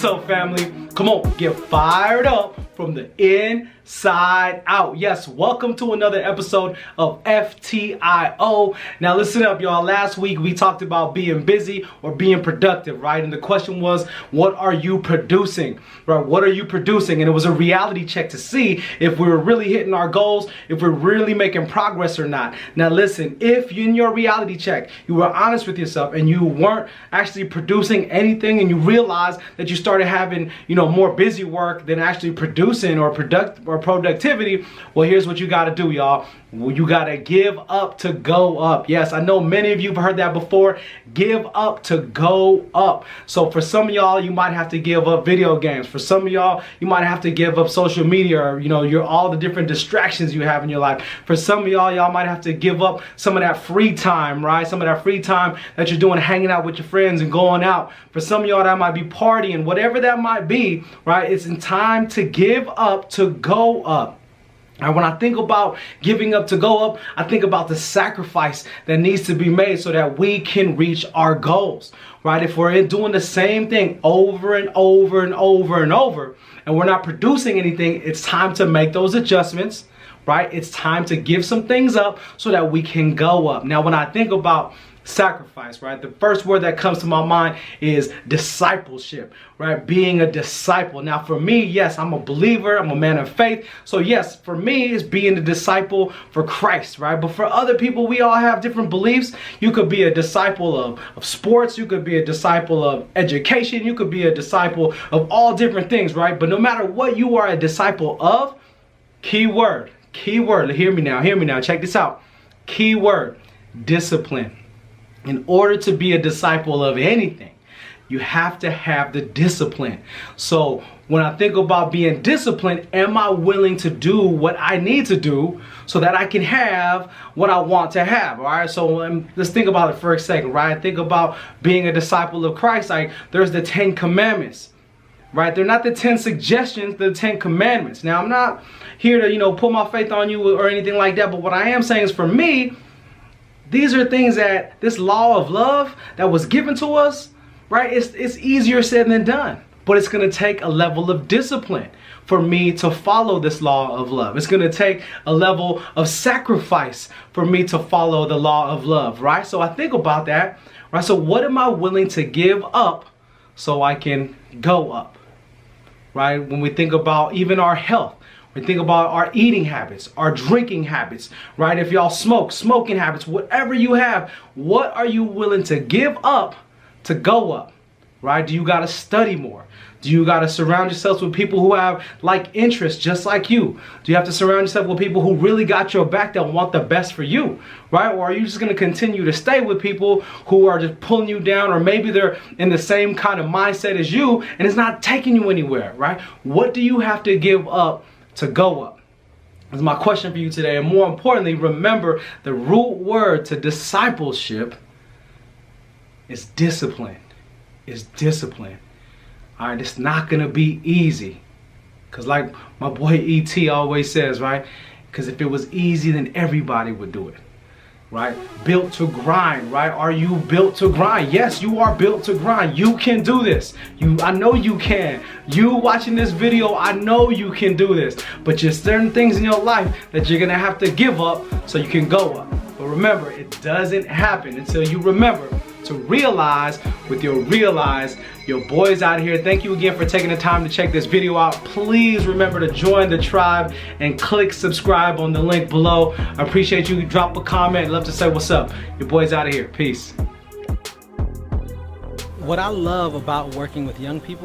up, family? Come on, get fired up from the inside out. Yes, welcome to another episode of FTIO. Now listen up, y'all. Last week we talked about being busy or being productive, right? And the question was, what are you producing, right? What are you producing? And it was a reality check to see if we were really hitting our goals, if we're really making progress or not. Now listen, if in your reality check, you were honest with yourself and you weren't actually producing anything and you realized that you started having, more busy work than actually producing or productivity, well, here's what you got to do, y'all. You got to give up to go up. Yes, I know many of you have heard that before. Give up to go up. So for some of y'all, you might have to give up video games. For some of y'all, you might have to give up social media or, all the different distractions you have in your life. For some of y'all might have to give up some of that free time, right? Some of that free time that you're doing hanging out with your friends and going out. For some of y'all, that might be partying, whatever that might be, right? It's in time to give up to go up. And when I think about giving up to go up, I think about the sacrifice that needs to be made so that we can reach our goals, right? If we're doing the same thing over and over and over and over, and we're not producing anything, it's time to make those adjustments, right? It's time to give some things up so that we can go up. Now, when I think about sacrifice, right, the first word that comes to my mind is discipleship, right? Being a disciple. Now for me, yes, I'm a believer, I'm a man of faith, so yes, for me it's being a disciple for Christ, right? But for other people, we all have different beliefs. You could be a disciple of sports, you could be a disciple of education, you could be a disciple of all different things, right? But no matter what you are a disciple of, key word, hear me now, check this out, key word, discipline. In order to be a disciple of anything, you have to have the discipline. So when I think about being disciplined, am I willing to do what I need to do so that I can have what I want to have? All right, so let's think about it for a second, right? Think about being a disciple of Christ. Like there's the 10 commandments, right? They're not the 10 suggestions, they're the 10 commandments. Now I'm not here to, put my faith on you or anything like that, but what I am saying is for me, these are things that this law of love that was given to us, right? It's easier said than done, but it's going to take a level of discipline for me to follow this law of love. It's going to take a level of sacrifice for me to follow the law of love, right? So I think about that, right? So what am I willing to give up so I can go up, right? When we think about even our health, we think about our eating habits, our drinking habits, right? If y'all smoking habits, whatever you have, what are you willing to give up to go up, right? Do you got to study more? Do you got to surround yourself with people who have like interests just like you? Do you have to surround yourself with people who really got your back that want the best for you, right? Or are you just going to continue to stay with people who are just pulling you down, or maybe they're in the same kind of mindset as you and it's not taking you anywhere, right? What do you have to give up to go up? Is my question for you today. And more importantly, remember the root word to discipleship is discipline. It's discipline. All right, it's not gonna be easy, because like my boy E.T. always says, right? Because if it was easy, then everybody would do it, right? Built to grind, right? Are you built to grind? Yes, you are built to grind. You can do this. I know you can. You watching this video, I know you can do this. But there's certain things in your life that you're gonna have to give up so you can go up. But remember, it doesn't happen until you remember to realize with your boys out here. Thank you again for taking the time to check this video out. Please remember to join the tribe and click subscribe on the link below. I appreciate you. Drop a comment. Love to say what's up. Your boys out of here. Peace. What I love about working with young people